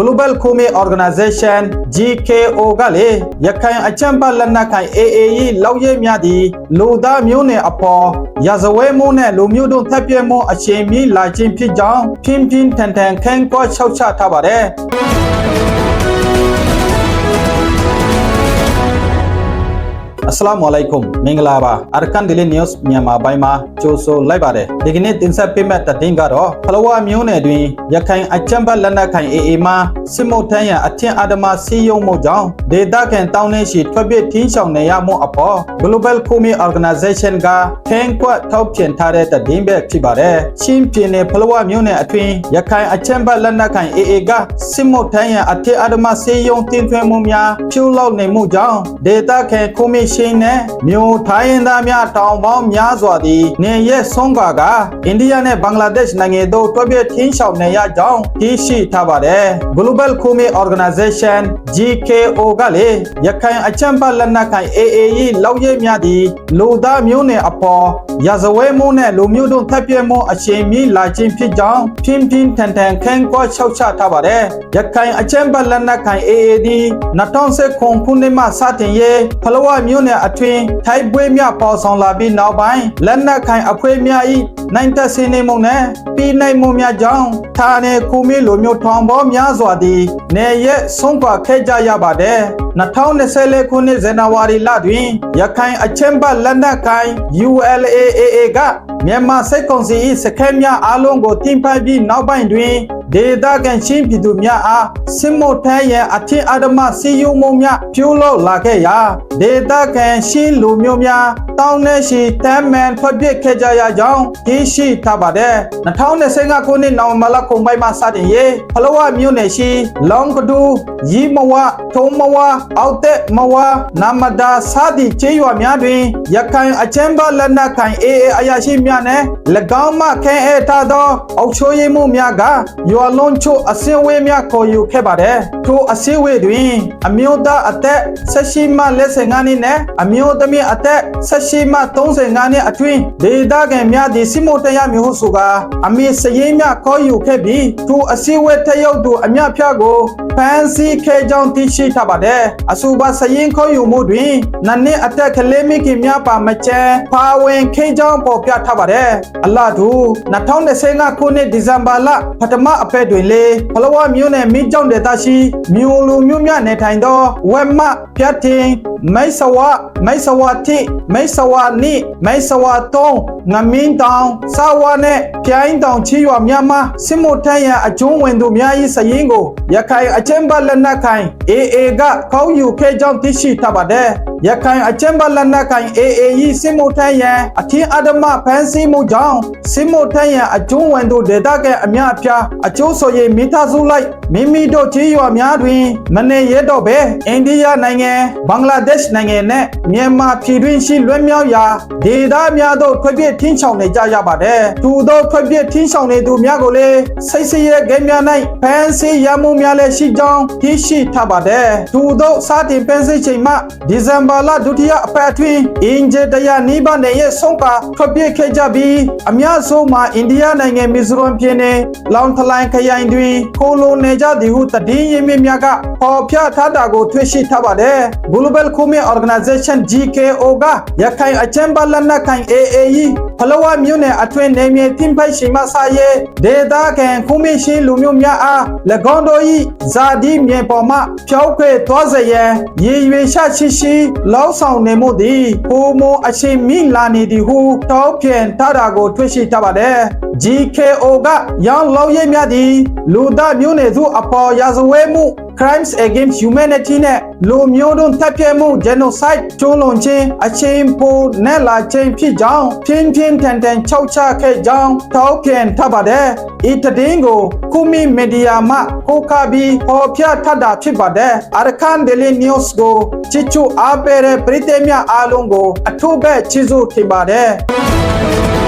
Global Kumi Organization GKO ကလေရခိုင်အကြမ်းဖက်လက်နက်ကိုင် AA လောက်ရဲများသည်လူသားမျိုးနွယ်အပေါ်ရာဇဝဲမှုနဲ့လူမျိုးတို့ထပ်ပြမှုအချိန်မီလာခြင်းဖြစ်ကြောင်းပြင်းပြင်းထန်ထန်ခံကွက်ချုပ်ချထားပါတယ်Assalamu alaikum မင်္ဂလာပါအာကန်ဒလီနျူးမြန်မာပိုင်းမှာကြိုဆိုလိုက်ပါတယ်ဒီကနေ့တင်ဆက်ပေးမယ့်သတင်းကတော့ဖလောဝါမျိုးနယ်တွင်ရခိုင်အကြမ်းဖက်လက်နက်ကိုင် AA မှစစ်မှုထမ်းရန်အထင်အာဓမစီယုံမှုကြောင့်ဒေသခံတောင်းနှင်းရှိထွက်ပြေးထင်းဆောင်နေရမှုအပေါ် Global Kumi Organization ကဖန်ကွက်ထောက်ပြန်ထားတဲ့သတင်းပဲဖြစ်ပါတယ်ချင်းပြည်နယ်ဖလောဝါမျိုးနယ်အတွင်းရခိုင်အကြမ်းဖက်လက်နက်ကိုင် AA ကစစ်မှုထမ်းရန်အထင်အာဓမစီယုံတင်သွင်းမှုများပြုလုပ်နေမှုကြောင့်ဒေသခံခုမိရှင်နဲ့မြို့ထိုင်းသားများတောင်ပေါင်းများစွာသည်နေရက်ဆုံးကအိန္ဒိယနဲ့ဘင်္ဂလားဒေ့ရှ်နိုင်ငံတို့တွဲပြထင်းဆောင်နေရကြောင်းသိရှိထားပါတယ် Global Kumi Organization GKO ကလေရခိုင်အကြမ်းဖက်လက်နက်ကိုင် AA လောက်ရဲများသည်လူသားမျိုးနွယ်အပေါ်ရာဇဝဲမှုနဲ့လူမျိုးတို့ထပ်ပြမှုအချိန်မီလာခြင်းဖြစ်ကြောင်းပြင်းပြင်းထန်ထန်ခံကွက်ချုပ်ချထားပါတယ်ရခိုင်အကြမ်းဖက်လက်နက်ကိုင် AA သည်2019ခုနှစ်မှစတင်၍ဖလောဝါမျိုးနယ်အတွင်းထိုက်ပွဲများပေါ်ဆောင်လာပြီးနောက်ပိုင်းလက်နက်ကိုင်အဖွဲ့များ၏နိုင်တဆင်းနေမှုနဲ့ပြည်နိုင်မှုများကြောင့်ဌာနေကူမီလိုမျိုးထောင်ပေါများစွာသည်နေရက်ဆုံးခွာခဲ့ကြရပါတယ်2024ခုနှစ်ဇန်နဝါရီလတွင်ရခိုင်အချမ်းဘလက်နက်ကိုင် ULAAA ကမြန်မာစစ်ကောင်စီ၏စခန်းများအလုံးကိုတင်ပိုက်ပြီးနောက်ပိုင်းတွင်ဒေသခံချင်းပြည်သူများအားစစ်မှုထမ်းရန်အထင်အာဓမစီယုံမှုများပြုလုပ်လာခဲ့ရာဒေသခံချင်းလူမျိုးများတောင်းနှင်းရှိတမ်းမှန်ထွက်ပြေးခဲ့ကြရကြောင်းသိရှိထားပါတယ်2025ခုနှစ်နိုဝင်ဘာလကုန်ပိုင်းမှာစတင်၍ဖလောဝါမြို့နယ်ရှိလောင်ကဒူရီမဝထုံးမဝအောက်တဲ့မဝနမဒါစသည့်ကျေးရွာများတွင်ရခိုင်အချမ်းဘလက်နက်ကိုင် AA အရာရှိများနဲ့၎င်းမှခဲအဲထားသောအုပ်ချုပ်ရေးမှုများကရွာလုံးချို့အစင်းဝေးများခေါ်ယူခဲ့ပါတယ်ထိုအစည်းအဝေးတွင်အမျိုးသားအသက်18မှ45နှစ်နဲ့အမျိုးသမီးအသက်18မှ35နှစ်အတွင်းဒေသခံများသည်စစ်မှုထမ်းရမည်ဟုဆိုကာအမည်စရင်းများခေါ်ယူခဲ့ပြီးထိုအစည်းအဝေးထရောက်သူအများဖြာကိုဖန်စီခဲ့ကြောင်းသိရှိထားပါတယ်အဆိုပါစရင်းခေါ်ယူမှုတွင်နနှစ်အသက်ကလေးမိခင်များပါမချမ်းပါဝင်ခဲ့ကြောင်းပေါ်ပြထားပါတယ်အလားတူ2025ခုနှစ်ဒီဇင်ဘာလပထမအပတ်တွင်လေဖလောဝါမြို့နယ်မိကျောင်းဒေသရှိမြို့လူမျိုးများနေထိုင်သောဝက်မပြတ်တင်မိတ်ဆဝတိမိတ်ဆဝနိမိတ်ဆဝတုံးငမင်းတောင်စာဝါနဲ့ပြိုင်းတောင်ချီရွာများမှစစ်မှုထမ်းရန်အကျုံးဝင်သူများ၏စရင်ကိုရခိုင်အချမ်းဘလက်နက်ကိုင် AA ကခေါ်ယူခဲ့ကြောင်းသိရှိထားပါတယ်ရခိုင်အချမ်းဘလက်နက်ကိုင် AA ၏စစ်မှုထမ်းရန်အထင်အာဓမဖန်ဆီးမှုကြောင့်စစ်မှုထမ်းရန်အကျုံးဝင်သူဒေသခံအများအပြားအကျိုးဆိုရင်မိသားစုလိုက်မိမိတို့ချီရွာများတွင်မနေရတော့ပဲအိန္ဒိယနိုင်ငံဘင်္ဂလားဒေ့ရှ်နိုင်ငံနဲ့မြန်မာပြည်တွင်းရှိလွတ်မြောက်ရာဒေသများသို့ထွက်ပြေးထင်းချောင်နေကြရပါတယ်သူတို့ထွက်ပြေးထင်းချောင်နေသူများကိုလည်းစိတ်ဆရဲဂိမ်းများ၌ဖန်ဆီးရမှုများလည်းရှိကြောင်းသိရှိထားပါတယ်သူတို့စတင်ဖန်ဆီးချိန်မှဒီဇင်ဘာလဒုတိယအပတ်အတွင်းအင်ဂျီတရနီးပါးနဲ့ရဲ့ဆုံးကထွက်ပြေးခဲ့ကြပြီးအများဆုံးမှာအိန္ဒိယနိုင်ငံမီဇိုရမ်ပြည်နယ်လောင်ထလိုင်ခရိုင်တွင်ခိုလိုနေကြသည်ဟုတည်င်းရင်းမြစ်များကပေါ်ပြထားတာကိုတွေ့ရှိထားပါတယ် Global Kumi Organization GKO ကရခိုင်အချမ်းဘလက်နက်ကိုင် AA ဖလောဝါမြို့နယ်အတွင်းနေမြေတင်ပိုက်ရှိမှစာရဲဒေသခံခုမိရှိလူမျိုးများအား၎င်းတို့၏ဇာတိမြေပေါ်မှဖြောက်ခွေသွားစေရန်ရည်ရွယ်ရှိလောက်ဆောင်နေမှုသည်ပုံမအချိန်မိလာနေသည်ဟုတောက်ပြန်ထားတာကိုတွေ့ရှိထားပါတယ် GKO ကရောင်းလောက်ရဲများသည်လူသားမျိုးနွယ်စုအပေါ်ရာဇဝဲမှုCrimes against humanity နဲ့လူမျိုးတုံးတပ်ဖြတ်မှု genocide ကျူးလွန်ခြင်းအချိန်ပိုနဲ့လာခြင်းဖြစ်ကြောင်းပြင်းပြင်းထန်ထန်ချောက်ချခဲ့ကြောင်းထောက်ပြန်ထားပါတယ်။ဤတည်င်းကိုခုမီမီဒီယာမှကိုကာဘီပေါ်ပြထားတာဖြစ်ပါတယ်။ Arkan Daily News ကိုချစ်ချူအားပေးတဲ့ပရိသတ်များအားလုံးကိုအထူးပဲချီးကျူးတင်ပါတယ်။